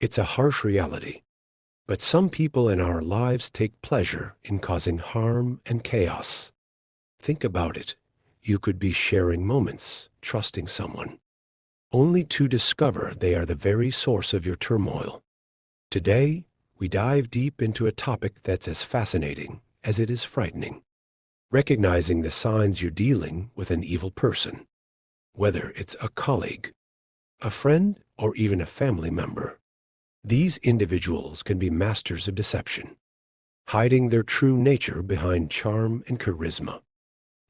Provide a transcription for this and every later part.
It's a harsh reality, but some people in our lives take pleasure in causing harm and chaos. Think about it. You could be sharing moments, trusting someone, only to discover they are the very source of your turmoil. Today, we dive deep into a topic that's as fascinating as it is frightening. Recognizing the signs you're dealing with an evil person, whether it's a colleague, a friend, or even a family member. These individuals can be masters of deception, hiding their true nature behind charm and charisma.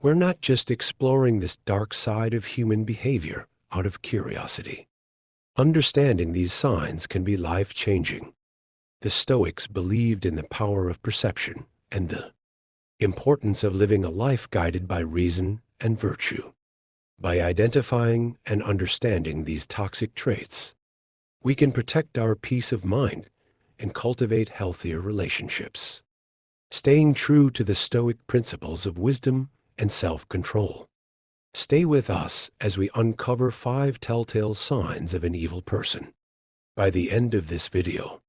We're not just exploring this dark side of human behavior out of curiosity. Understanding these signs can be life-changing. The Stoics believed in the power of perception and the importance of living a life guided by reason and virtue. By identifying and understanding these toxic traits, we can protect our peace of mind and cultivate healthier relationships, staying true to the Stoic principles of wisdom and self-control. Stay with us as we uncover 5 telltale signs of an evil person. By the end of this video,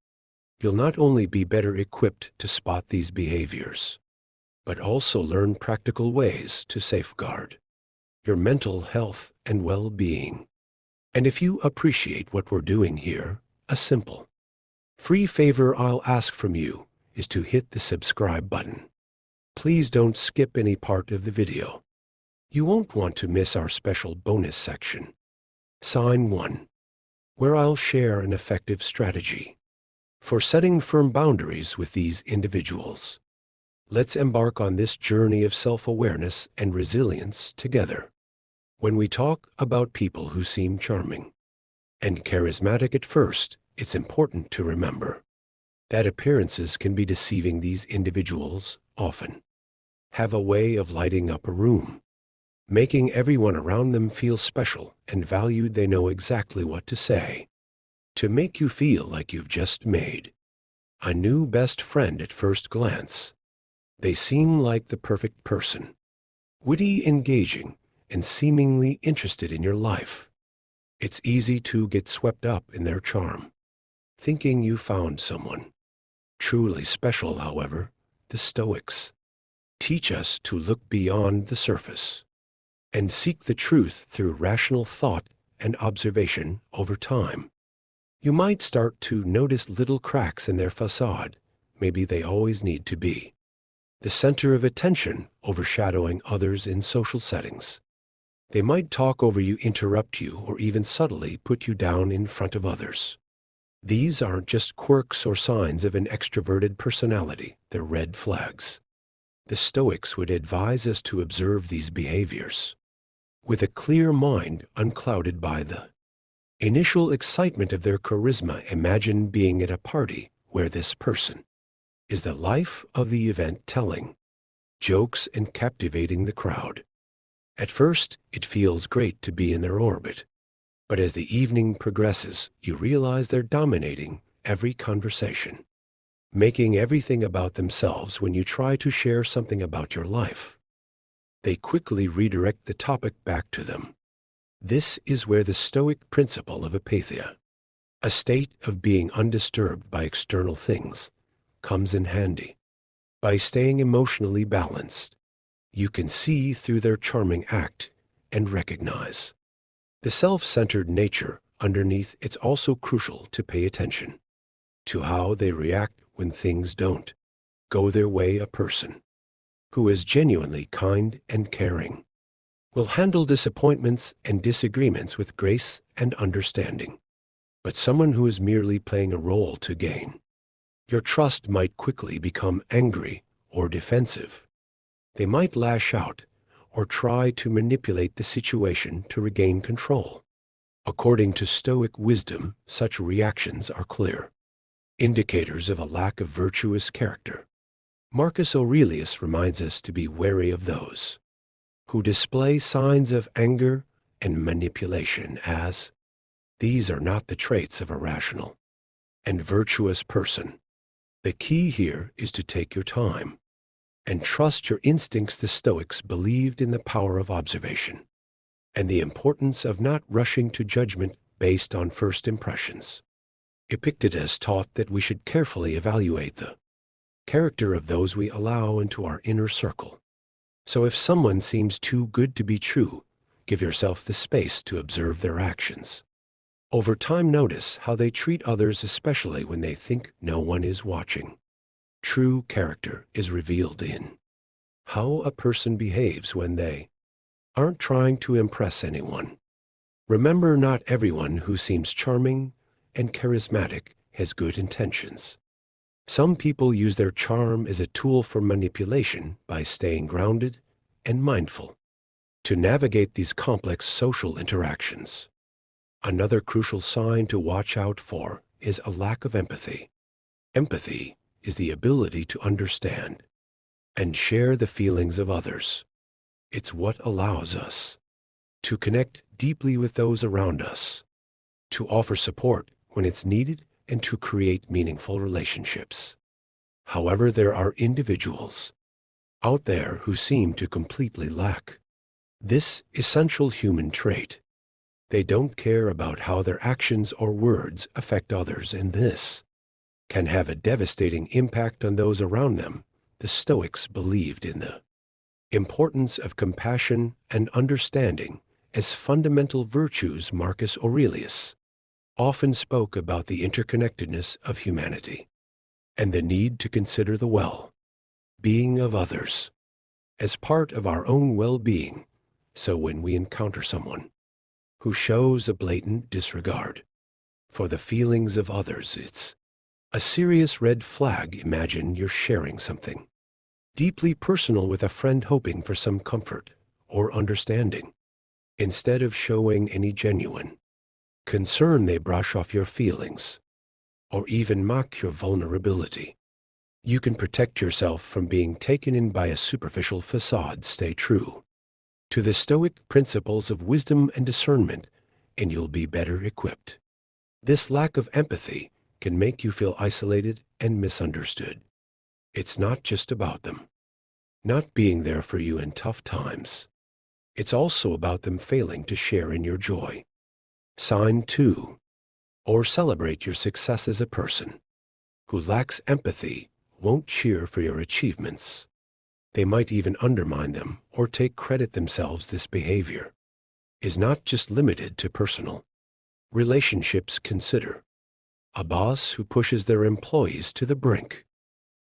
you'll not only be better equipped to spot these behaviors, but also learn practical ways to safeguard your mental health and well-being. And if you appreciate what we're doing here, a simple, free favor I'll ask from you is to hit the subscribe button. Please don't skip any part of the video. You won't want to miss our special bonus section, Sign 1, where I'll share an effective strategy for setting firm boundaries with these individuals. Let's embark on this journey of self-awareness and resilience together. When we talk about people who seem charming and charismatic at first, it's important to remember that appearances can be deceiving. These individuals often have a way of lighting up a room, making everyone around them feel special and valued. They know exactly what to say to make you feel like you've just made a new best friend at first glance. They seem like the perfect person, witty, engaging, and seemingly interested in your life. It's easy to get swept up in their charm, thinking you found someone truly special. However, the Stoics teach us to look beyond the surface and seek the truth through rational thought and observation. Over time, you might start to notice little cracks in their facade. Maybe they always need to be the center of attention, overshadowing others in social settings. They might talk over you, interrupt you, or even subtly put you down in front of others. These aren't just quirks or signs of an extroverted personality, they're red flags. The Stoics would advise us to observe these behaviors with a clear mind, unclouded by the initial excitement of their charisma. Imagine being at a party where this person is the life of the event, telling jokes and captivating the crowd. At first, it feels great to be in their orbit, but as the evening progresses, you realize they're dominating every conversation, making everything about themselves. When you try to share something about your life, they quickly redirect the topic back to them. This is where the Stoic principle of apatheia, a state of being undisturbed by external things, comes in handy. By staying emotionally balanced, you can see through their charming act and recognize the self-centered nature underneath. It's also crucial to pay attention to how they react when things don't go their way. A person who is genuinely kind and caring will handle disappointments and disagreements with grace and understanding. But someone who is merely playing a role to gain your trust might quickly become angry or defensive. They might lash out or try to manipulate the situation to regain control. According to Stoic wisdom, such reactions are clear indicators of a lack of virtuous character. Marcus Aurelius reminds us to be wary of those who display signs of anger and manipulation, as these are not the traits of a rational and virtuous person. The key here is to take your time and trust your instincts. The Stoics believed in the power of observation and the importance of not rushing to judgment based on first impressions. Epictetus taught that we should carefully evaluate the character of those we allow into our inner circle. So if someone seems too good to be true, give yourself the space to observe their actions. Over time, notice how they treat others, especially when they think no one is watching. True character is revealed in how a person behaves when they aren't trying to impress anyone. Remember, not everyone who seems charming and charismatic has good intentions. Some people use their charm as a tool for manipulation by staying grounded and mindful to navigate these complex social interactions. Another crucial sign to watch out for is a lack of empathy. Empathy is the ability to understand and share the feelings of others. It's what allows us to connect deeply with those around us, to offer support when it's needed, and to create meaningful relationships. However, there are individuals out there who seem to completely lack this essential human trait. They don't care about how their actions or words affect others, and this can have a devastating impact on those around them. The Stoics believed in the importance of compassion and understanding as fundamental virtues. Marcus Aurelius often spoke about the interconnectedness of humanity and the need to consider the well-being of others as part of our own well-being. So when we encounter someone who shows a blatant disregard for the feelings of others, it's a serious red flag. Imagine you're sharing something deeply personal with a friend, hoping for some comfort or understanding. Instead of showing any genuine concern, they brush off your feelings or even mock your vulnerability. You can protect yourself from being taken in by a superficial facade. Stay true to the Stoic principles of wisdom and discernment, and you'll be better equipped. This lack of empathy can make you feel isolated and misunderstood. It's not just about them not being there for you in tough times. It's also about them failing to share in your joy. Sign 2. Or celebrate your success. As a person who lacks empathy won't cheer for your achievements. They might even undermine them or take credit themselves. This behavior is not just limited to personal relationships. Consider a boss who pushes their employees to the brink,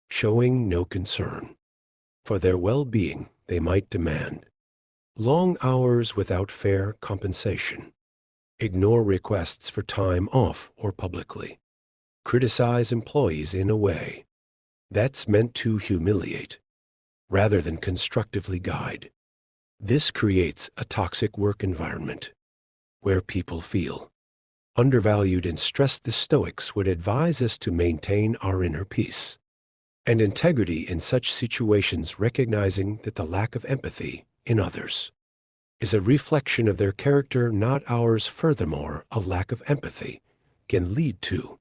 showing no concern for their well-being. They might demand long hours without fair compensation, ignore requests for time off, or publicly criticize employees in a way that's meant to humiliate rather than constructively guide. This creates a toxic work environment where people feel undervalued and stressed. The Stoics would advise us to maintain our inner peace and integrity in such situations, recognizing that the lack of empathy in others is a reflection of their character, not ours. Furthermore, a lack of empathy can lead to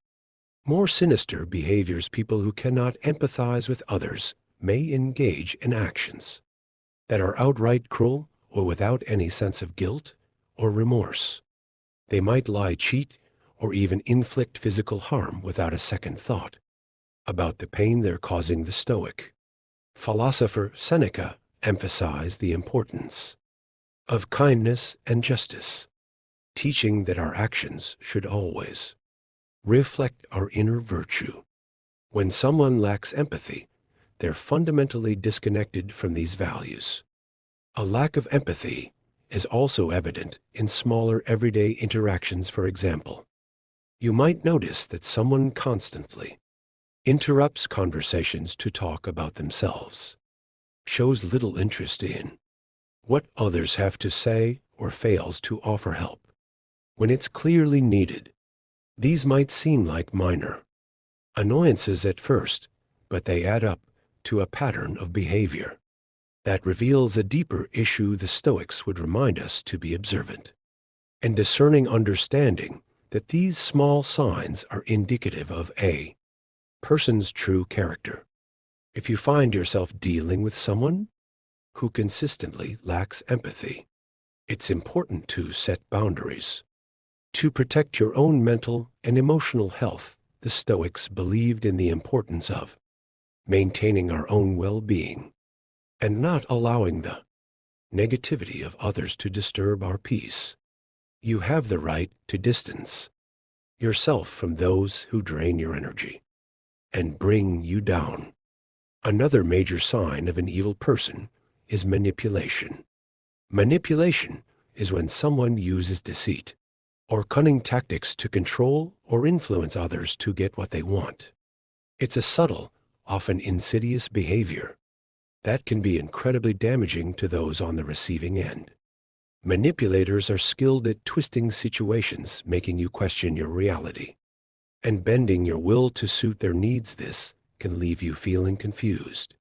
more sinister behaviors. People who cannot empathize with others may engage in actions that are outright cruel or without any sense of guilt or remorse. They might lie, cheat, or even inflict physical harm without a second thought about the pain they're causing. The Stoic philosopher Seneca emphasized the importance of kindness and justice, teaching that our actions should always reflect our inner virtue. When someone lacks empathy, they're fundamentally disconnected from these values. A lack of empathy is also evident in smaller everyday interactions. For example, you might notice that someone constantly interrupts conversations to talk about themselves, shows little interest in what others have to say, or fails to offer help when it's clearly needed. These might seem like minor annoyances at first, but they add up to a pattern of behavior that reveals a deeper issue. The Stoics would remind us to be observant and discerning, understanding that these small signs are indicative of a person's true character. If you find yourself dealing with someone who consistently lacks empathy, it's important to set boundaries. To protect your own mental and emotional health, the Stoics believed in the importance of maintaining our own well-being and not allowing the negativity of others to disturb our peace. You have the right to distance yourself from those who drain your energy and bring you down. Another major sign of an evil person is manipulation. Manipulation is when someone uses deceit or cunning tactics to control or influence others to get what they want. It's a subtle, often insidious behavior that can be incredibly damaging to those on the receiving end. Manipulators are skilled at twisting situations, making you question your reality, and bending your will to suit their needs. This can leave you feeling confused,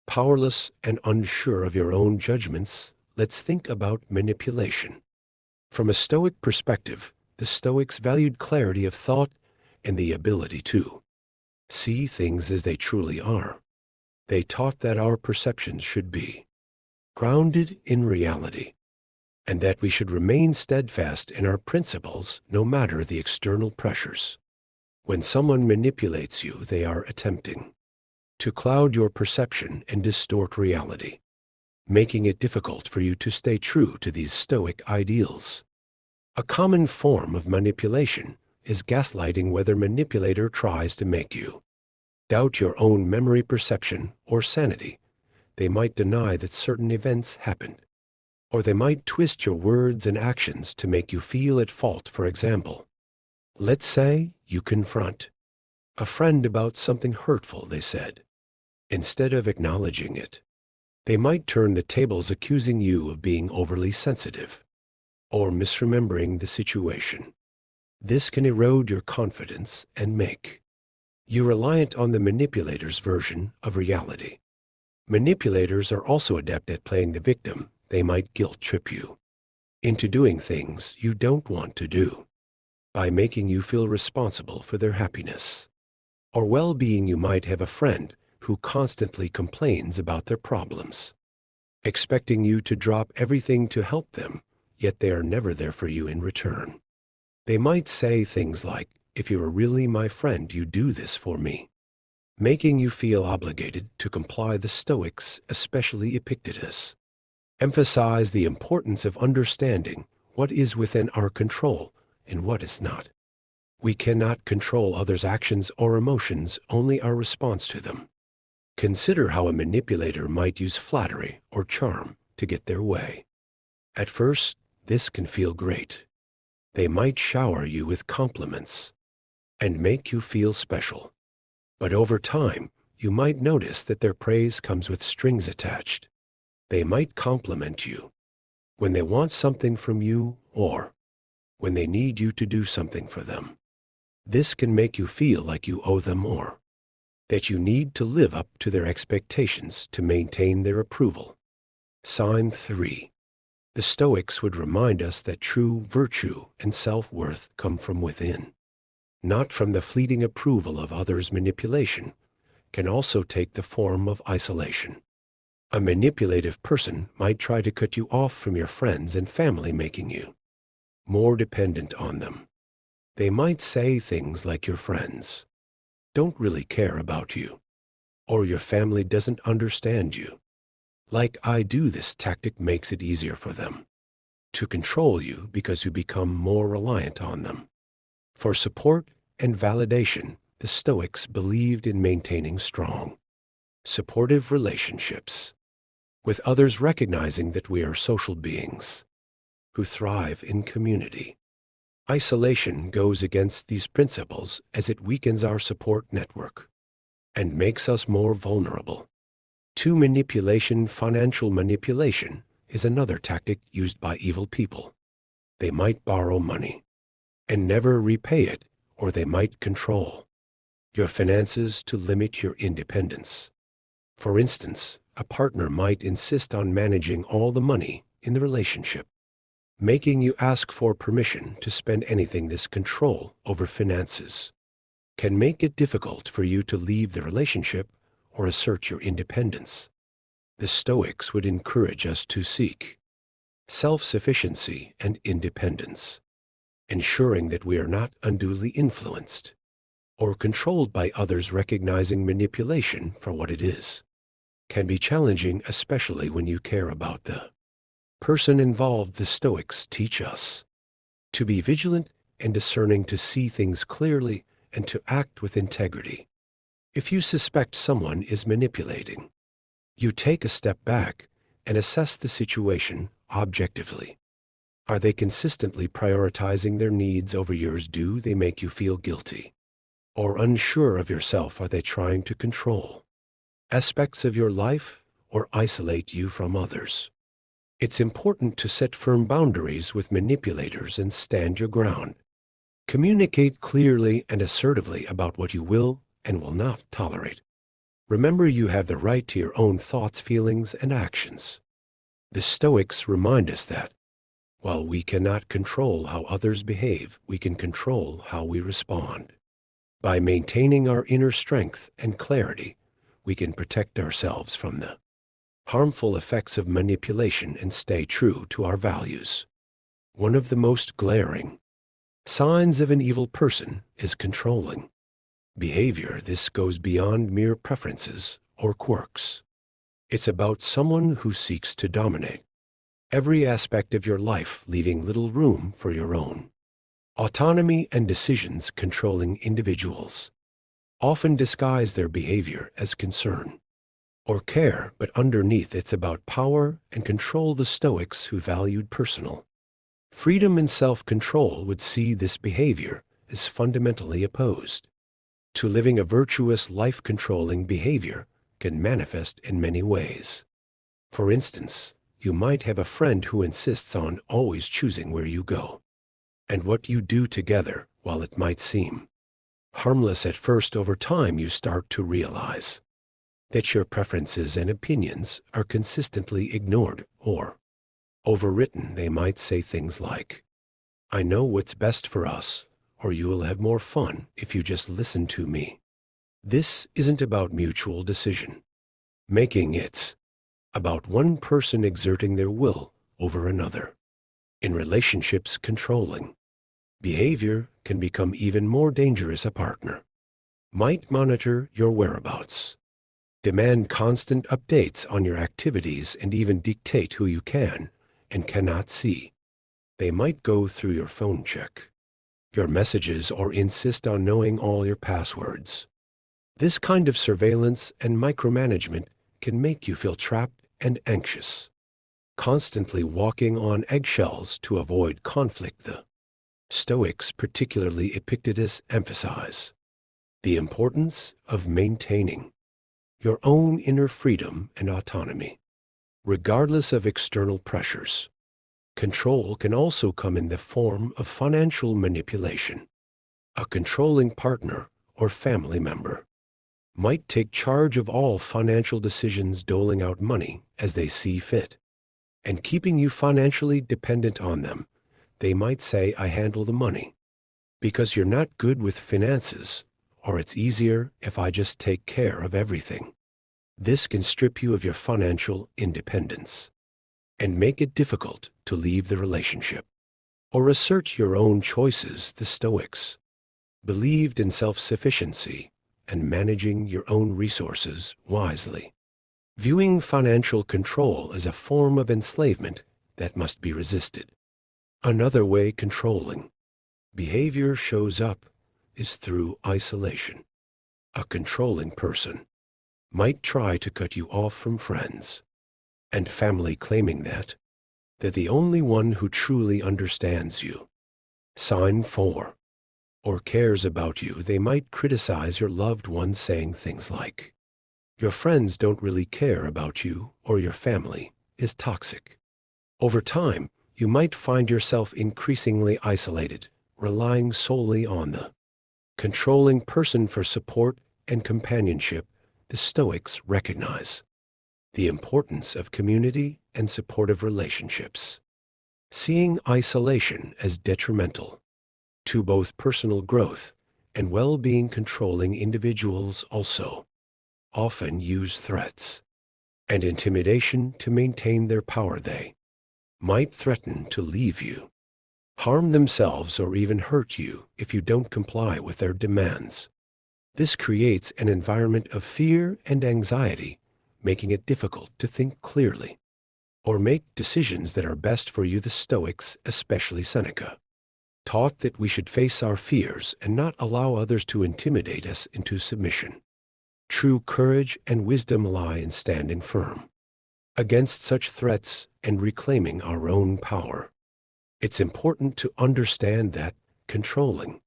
powerless, and unsure of your own judgments. Let's think about manipulation. From a Stoic perspective, the Stoics valued clarity of thought and the ability to see things as they truly are. They taught that our perceptions should be grounded in reality, and that we should remain steadfast in our principles no matter the external pressures. When someone manipulates you, they are attempting to cloud your perception and distort reality, making it difficult for you to stay true to these Stoic ideals. A common form of manipulation is gaslighting, where the manipulator tries to make you doubt your own memory, perception, or sanity. They might deny that certain events happened, or they might twist your words and actions to make you feel at fault. For example, let's say you confront a friend about something hurtful they said. Instead of acknowledging it, they might turn the tables, accusing you of being overly sensitive or misremembering the situation. This can erode your confidence and make you reliant on the manipulator's version of reality. Manipulators are also adept at playing the victim. They might guilt trip you into doing things you don't want to do by making you feel responsible for their happiness or well-being. You might have a friend who constantly complains about their problems, expecting you to drop everything to help them, yet they are never there for you in return. They might say things like, "If you were really my friend, you'd do this for me," making you feel obligated to comply. The Stoics, especially Epictetus, emphasize the importance of understanding what is within our control and what is not. We cannot control others' actions or emotions, only our response to them. Consider how a manipulator might use flattery or charm to get their way. At first, this can feel great. They might shower you with compliments and make you feel special. But over time, you might notice that their praise comes with strings attached. They might compliment you when they want something from you or when they need you to do something for them. This can make you feel like you owe them more, that you need to live up to their expectations to maintain their approval. Sign 3. The Stoics would remind us that true virtue and self-worth come from within, not from the fleeting approval of others. Manipulation can also take the form of isolation. A manipulative person might try to cut you off from your friends and family, making you more dependent on them. They might say things like, "Your friends don't really care about you," or "Your family doesn't understand you like I do." This tactic makes it easier for them to control you because you become more reliant on them. For support and validation, the Stoics believed in maintaining strong, supportive relationships with others, recognizing that we are social beings who thrive in community. Isolation goes against these principles, as it weakens our support network and makes us more vulnerable to manipulation. Financial manipulation is another tactic used by evil people. They might borrow money and never repay it, or they might control your finances to limit your independence. For instance, a partner might insist on managing all the money in the relationship, making you ask for permission to spend anything. This control over finances can make it difficult for you to leave the relationship or assert your independence. The Stoics would encourage us to seek self-sufficiency and independence ensuring that we are not unduly influenced or controlled by others. Recognizing manipulation for what it is can be challenging, especially when you care about the person involved. The Stoics teach us to be vigilant and discerning, to see things clearly and to act with integrity. If you suspect someone is manipulating, you take a step back and assess the situation objectively. Are they consistently prioritizing their needs over yours? Do they make you feel guilty or unsure of yourself? Are they trying to control aspects of your life or isolate you from others? It's important to set firm boundaries with manipulators and stand your ground. Communicate clearly and assertively about what you will and will not tolerate. Remember, you have the right to your own thoughts, feelings, and actions. The Stoics remind us that while we cannot control how others behave, we can control how we respond. By maintaining our inner strength and clarity, we can protect ourselves from the harmful effects of manipulation and stay true to our values. One of the most glaring signs of an evil person is controlling behavior. This goes beyond mere preferences or quirks. It's about someone who seeks to dominate every aspect of your life, leaving little room for your own autonomy and decisions. Controlling individuals often disguise their behavior as concern or care, but underneath it's about power and control. The Stoics, who valued personal freedom and self-control, would see this behavior as fundamentally opposed to living a virtuous life. Controlling behavior can manifest in many ways. For instance, you might have a friend who insists on always choosing where you go and what you do together. While it might seem harmless at first, over time you start to realize that your preferences and opinions are consistently ignored or overwritten. They might say things like, "I know what's best for us," or "You will have more fun if you just listen to me." This isn't about mutual decision making. It's about one person exerting their will over another. In relationships, controlling behavior can become even more dangerous. A partner might monitor your whereabouts, demand constant updates on your activities, and even dictate who you can and cannot see. They might go through your phone, check your messages, or insist on knowing all your passwords. This kind of surveillance and micromanagement can make you feel trapped and anxious, constantly walking on eggshells to avoid conflict. The Stoics, particularly Epictetus, emphasize the importance of maintaining your own inner freedom and autonomy, regardless of external pressures. Control can also come in the form of financial manipulation. A controlling partner or family member might take charge of all financial decisions, doling out money as they see fit, and keeping you financially dependent on them. They might say, "I handle the money because you're not good with finances," or "It's easier if I just take care of everything." This can strip you of your financial independence and make it difficult to leave the relationship or assert your own choices. The Stoics believed in self-sufficiency and managing your own resources wisely, viewing financial control as a form of enslavement that must be resisted. Another way controlling behavior shows up is through isolation. A controlling person might try to cut you off from friends and family, claiming that they're the only one who truly understands you, sign for, or cares about you. They might criticize your loved ones, saying things like, "Your friends don't really care about you," or "Your family is toxic." Over time, you might find yourself increasingly isolated, relying solely on the controlling person for support and companionship. The Stoics recognize the importance of community and supportive relationships, seeing isolation as detrimental to both personal growth and well-being. Controlling individuals also often use threats and intimidation to maintain their power. They might threaten to leave you harm themselves, or even hurt you if you don't comply with their demands. This creates an environment of fear and anxiety, making it difficult to think clearly or make decisions that are best for you. The Stoics, especially Seneca, taught that we should face our fears and not allow others to intimidate us into submission. True courage and wisdom lie in standing firm against such threats and reclaiming our own power. It's important to understand that controlling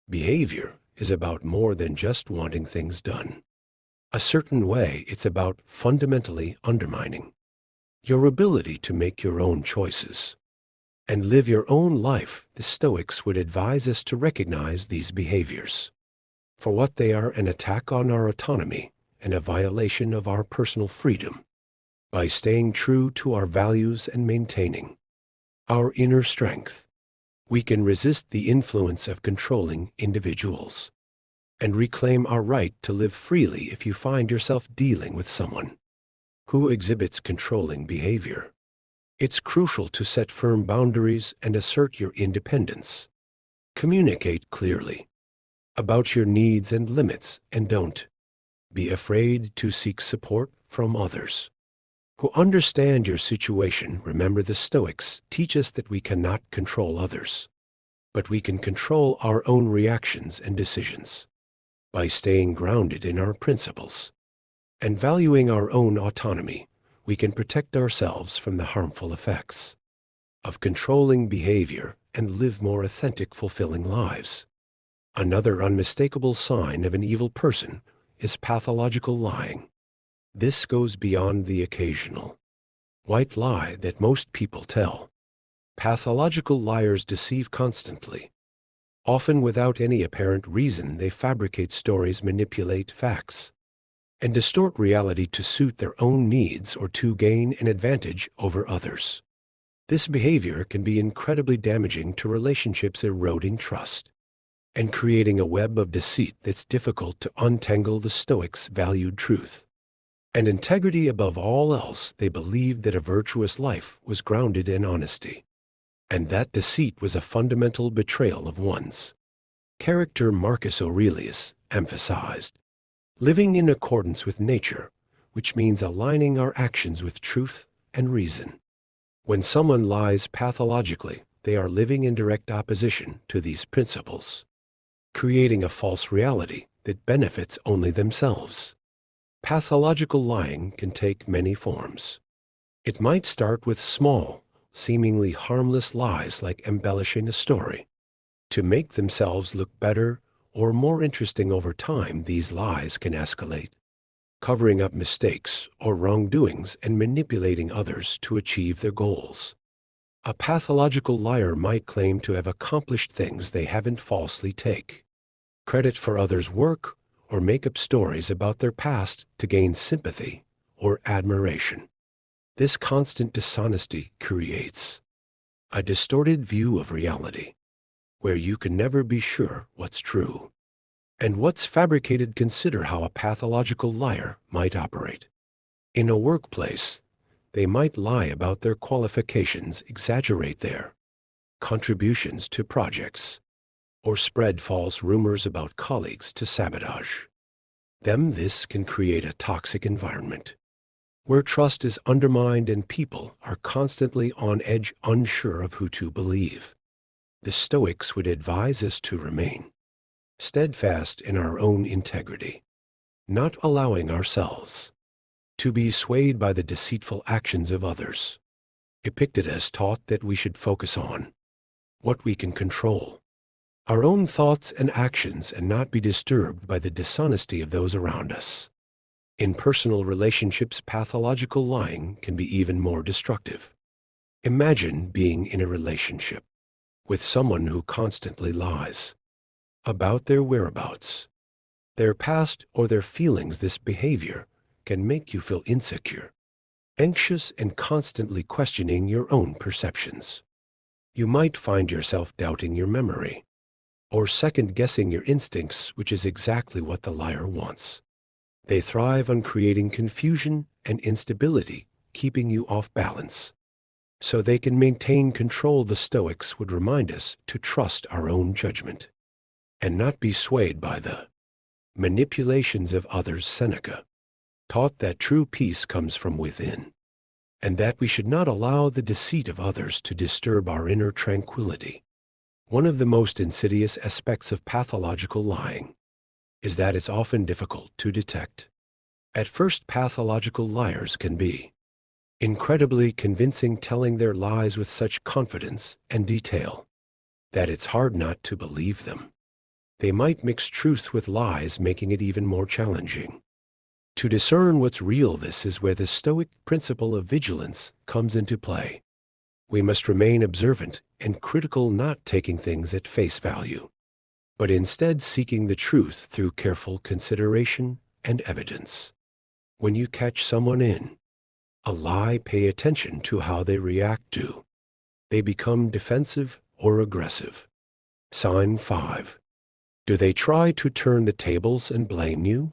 behavior is about more than just wanting things done a certain way. It's about fundamentally undermining your ability to make your own choices and live your own life. The Stoics would advise us to recognize these behaviors for what they are: an attack on our autonomy and a violation of our personal freedom. By staying true to our values and maintaining our inner strength, we can resist the influence of controlling individuals and reclaim our right to live freely. If you find yourself dealing with someone who exhibits controlling behavior, it's crucial to set firm boundaries and assert your independence. Communicate clearly about your needs and limits, and don't be afraid to seek support from others who understand your situation. Remember, the Stoics teach us that we cannot control others, but we can control our own reactions and decisions. By staying grounded in our principles and valuing our own autonomy, we can protect ourselves from the harmful effects of controlling behavior and live more authentic, fulfilling lives. Another unmistakable sign of an evil person is pathological lying. This goes beyond the occasional white lie that most people tell. Pathological liars deceive constantly. Often without any apparent reason, they fabricate stories, manipulate facts, and distort reality to suit their own needs or to gain an advantage over others. This behavior can be incredibly damaging to relationships, eroding trust and creating a web of deceit that's difficult to untangle. The Stoics valued truth and integrity above all else. They believed that a virtuous life was grounded in honesty, and that deceit was a fundamental betrayal of one's character. Marcus Aurelius emphasized living in accordance with nature, which means aligning our actions with truth and reason. When someone lies pathologically, they are living in direct opposition to these principles, creating a false reality that benefits only themselves. Pathological lying can take many forms. It might start with small, seemingly harmless lies, like embellishing a story to make themselves look better or more interesting. Over time, these lies can escalate, covering up mistakes or wrongdoings and manipulating others to achieve their goals. A pathological liar might claim to have accomplished things they haven't, falsely take credit for others' work, or make up stories about their past to gain sympathy or admiration. This constant dishonesty creates a distorted view of reality, where you can never be sure what's true and what's fabricated. Consider how a pathological liar might operate. In a workplace, they might lie about their qualifications, exaggerate their contributions to projects, or spread false rumors about colleagues to sabotage them. This can create a toxic environment where trust is undermined and people are constantly on edge, unsure of who to believe. The Stoics would advise us to remain steadfast in our own integrity, not allowing ourselves to be swayed by the deceitful actions of others. Epictetus taught that we should focus on what we can control, our own thoughts and actions, and not be disturbed by the dishonesty of those around us. In personal relationships, pathological lying can be even more destructive. Imagine being in a relationship with someone who constantly lies about their whereabouts, their past, or their feelings. This behavior can make you feel insecure, anxious, and constantly questioning your own perceptions. You might find yourself doubting your memory or second-guessing your instincts, which is exactly what the liar wants. They thrive on creating confusion and instability, keeping you off balance So they can maintain control, the Stoics would remind us to trust our own judgment and not be swayed by the manipulations of others. Seneca taught that true peace comes from within, and that we should not allow the deceit of others to disturb our inner tranquility. One of the most insidious aspects of pathological lying is that it's often difficult to detect. At first, pathological liars can be incredibly convincing, telling their lies with such confidence and detail that it's hard not to believe them. They might mix truth with lies, making it even more challenging to discern what's real. This is where the Stoic principle of vigilance comes into play. We must remain observant and critical, not taking things at face value, but instead seeking the truth through careful consideration and evidence. When you catch someone in a lie, pay attention to how they react. Do they become defensive or aggressive? Sign 5. Do they try to turn the tables and blame you?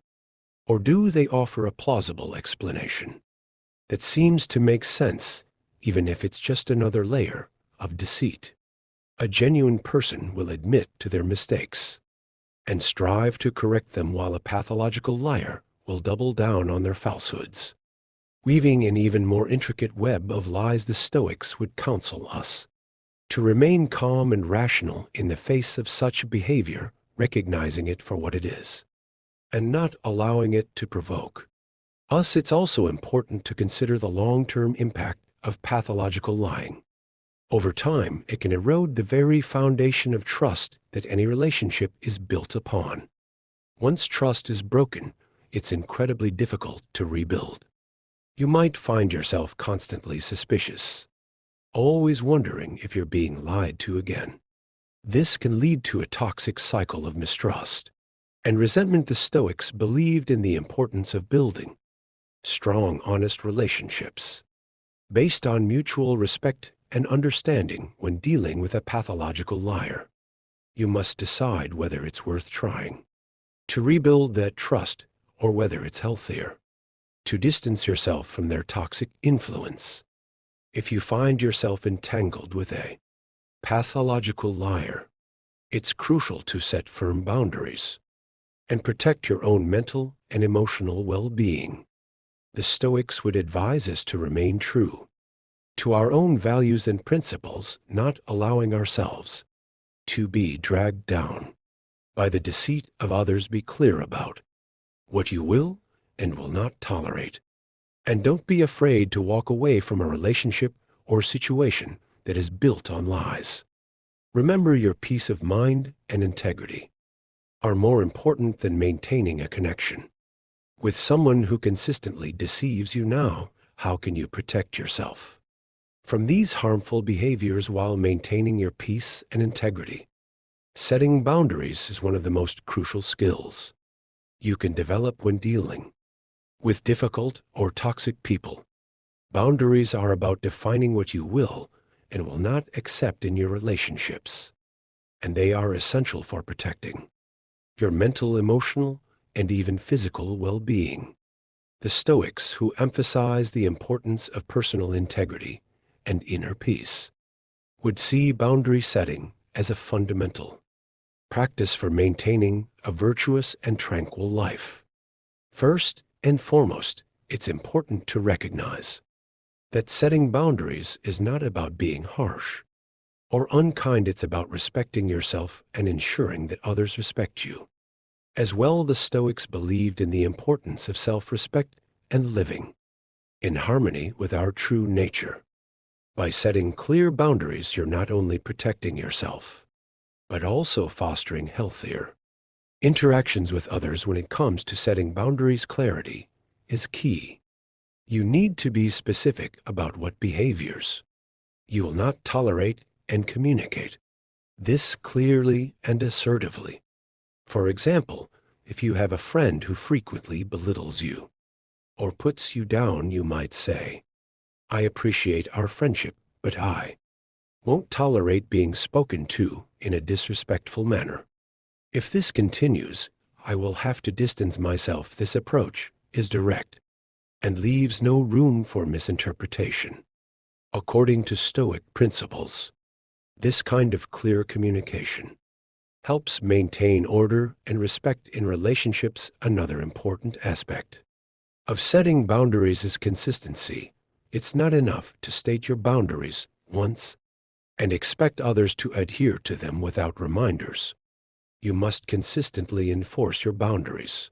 Or do they offer a plausible explanation that seems to make sense, even if it's just another layer of deceit? A genuine person will admit to their mistakes and strive to correct them, while a pathological liar will double down on their falsehoods, weaving an even more intricate web of lies. The Stoics would counsel us to remain calm and rational in the face of such behavior, recognizing it for what it is and not allowing it to provoke us. It's also important to consider the long-term impact of pathological lying. Over time, it can erode the very foundation of trust that any relationship is built upon. Once trust is broken, it's incredibly difficult to rebuild. You might find yourself constantly suspicious, always wondering if you're being lied to again. This can lead to a toxic cycle of mistrust and resentment. The Stoics believed in the importance of building strong, honest relationships based on mutual respect and understanding. When dealing with a pathological liar, you must decide whether it's worth trying to rebuild that trust or whether it's healthier to distance yourself from their toxic influence. If you find yourself entangled with a pathological liar, it's crucial to set firm boundaries and protect your own mental and emotional well-being. The Stoics would advise us to remain true to our own values and principles, not allowing ourselves to be dragged down by the deceit of others. Be clear about what you will and will not tolerate, and don't be afraid to walk away from a relationship or situation that is built on lies. Remember, your peace of mind and integrity are more important than maintaining a connection with someone who consistently deceives you. Now, how can you protect yourself from these harmful behaviors while maintaining your peace and integrity? Setting boundaries is one of the most crucial skills you can develop when dealing with difficult or toxic people. Boundaries are about defining what you will and will not accept in your relationships, and they are essential for protecting your mental, emotional, and even physical well-being. The Stoics, who emphasize the importance of personal integrity and inner peace, would see boundary setting as a fundamental practice for maintaining a virtuous and tranquil life. First and foremost, it's important to recognize that setting boundaries is not about being harsh or unkind. It's about respecting yourself and ensuring that others respect you as well. The Stoics believed in the importance of self-respect and living in harmony with our true nature. By setting clear boundaries, you're not only protecting yourself, but also fostering healthier interactions with others. When it comes to setting boundaries, clarity is key. You need to be specific about what behaviors you will not tolerate and communicate this clearly and assertively. For example, if you have a friend who frequently belittles you or puts you down, you might say, "I appreciate our friendship, but I won't tolerate being spoken to in a disrespectful manner. If this continues, I will have to distance myself." This approach is direct and leaves no room for misinterpretation. According to Stoic principles, this kind of clear communication helps maintain order and respect in relationships. Another important aspect of setting boundaries is consistency. It's not enough to state your boundaries once and expect others to adhere to them without reminders. You must consistently enforce your boundaries.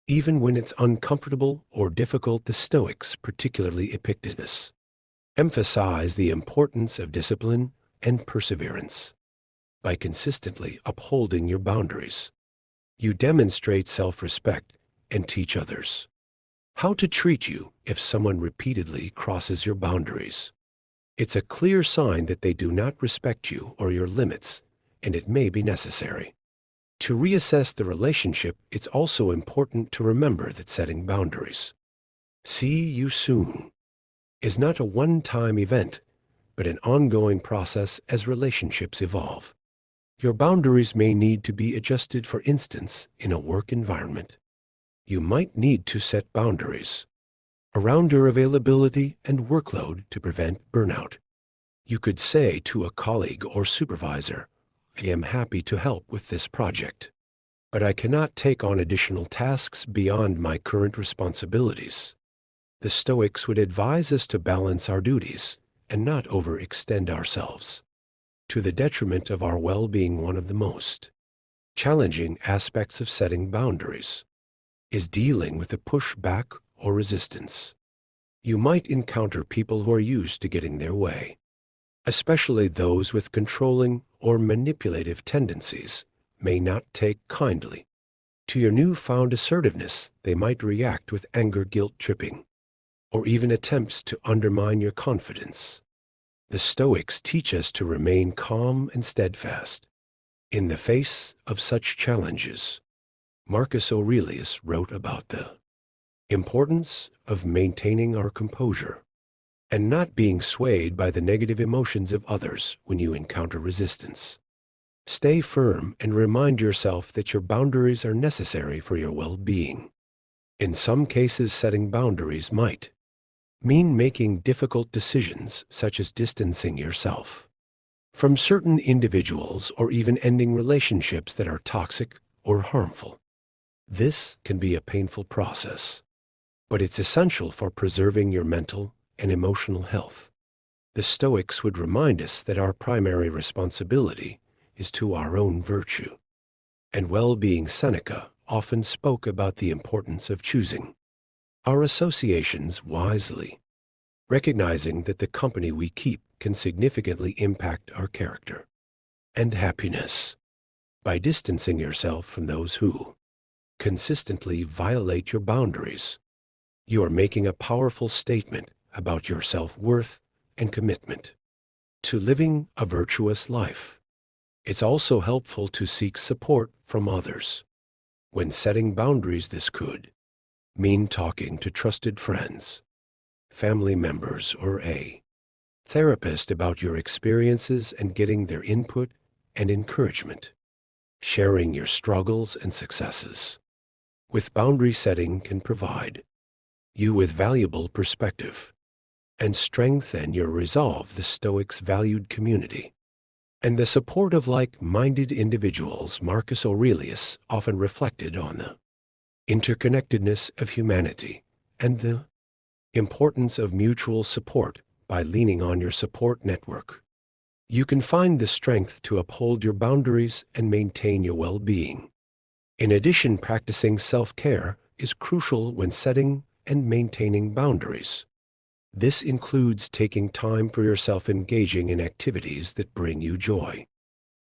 Even when it's uncomfortable or difficult, the Stoics, particularly Epictetus, emphasize the importance of discipline and perseverance. By consistently upholding your boundaries, you demonstrate self-respect and teach others how to treat you. If someone repeatedly crosses your boundaries, it's a clear sign that they do not respect you or your limits, and it may be necessary to reassess the relationship. It's also important to remember that setting boundaries, see you soon, is not a one-time event, but an ongoing process as relationships evolve. Your boundaries may need to be adjusted. For instance, in a work environment, you might need to set boundaries around your availability and workload to prevent burnout. You could say to a colleague or supervisor, "I am happy to help with this project, but I cannot take on additional tasks beyond my current responsibilities." The Stoics would advise us to balance our duties and not overextend ourselves to the detriment of our well-being. One of the most challenging aspects of setting boundaries is dealing with the pushback or resistance. You might encounter people who are used to getting their way, especially those with controlling or manipulative tendencies may not take kindly to your newfound assertiveness. They might react with anger, guilt-tripping, or even attempts to undermine your confidence. The Stoics teach us to remain calm and steadfast in the face of such challenges. Marcus Aurelius wrote about the importance of maintaining our composure and not being swayed by the negative emotions of others. When you encounter resistance, stay firm and remind yourself that your boundaries are necessary for your well-being. In some cases, setting boundaries might mean making difficult decisions, such as distancing yourself from certain individuals or even ending relationships that are toxic or harmful. This can be a painful process, but it's essential for preserving your mental and emotional health. The Stoics would remind us that our primary responsibility is to our own virtue and well-being. Seneca often spoke about the importance of choosing our associations wisely, recognizing that the company we keep can significantly impact our character and happiness. By distancing yourself from those who consistently violate your boundaries, you are making a powerful statement about your self-worth and commitment to living a virtuous life. It's also helpful to seek support from others. When setting boundaries, this could mean talking to trusted friends, family members, or a therapist about your experiences and getting their input and encouragement. Sharing your struggles and successes with boundary setting can provide you with valuable perspective and strengthen your resolve. The Stoics valued community and the support of like-minded individuals. Marcus Aurelius often reflected on the interconnectedness of humanity and the importance of mutual support. By leaning on your support network, you can find the strength to uphold your boundaries and maintain your well-being. In addition, practicing self-care is crucial when setting and maintaining boundaries. This includes taking time for yourself, engaging in activities that bring you joy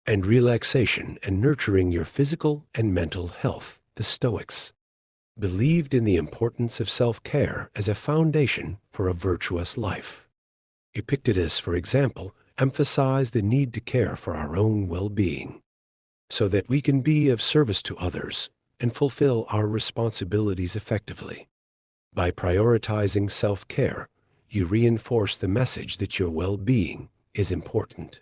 and relaxation, and nurturing your physical and mental health. The Stoics believed in the importance of self-care as a foundation for a virtuous life. Epictetus, for example, emphasized the need to care for our own well-being so that we can be of service to others and fulfill our responsibilities effectively. By prioritizing self-care, you reinforce the message that your well-being is important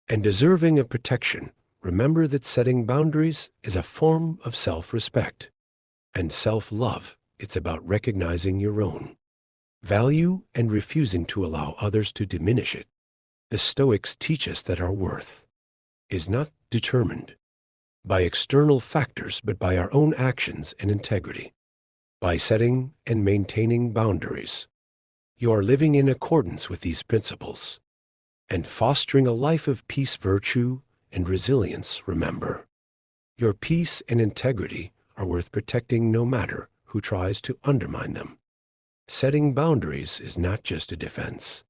and deserving of protection. Remember that setting boundaries is a form of self-respect and self-love. It's about recognizing your own value and refusing to allow others to diminish it. The Stoics teach us that our worth is not determined by external factors, but by our own actions and integrity. By setting and maintaining boundaries, you are living in accordance with these principles and fostering a life of peace, virtue, and resilience. Remember, your peace and integrity are worth protecting no matter who tries to undermine them. Setting boundaries is not just a defense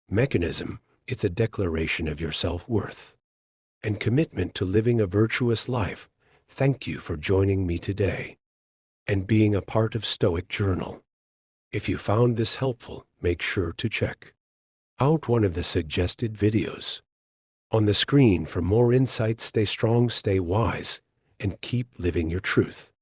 mechanism, it's a declaration of your self-worth and commitment to living a virtuous life. Thank you for joining me today and being a part of Stoic Journal. If you found this helpful, make sure to check out one of the suggested videos on the screen for more insights. Stay strong, stay wise, and keep living your truth.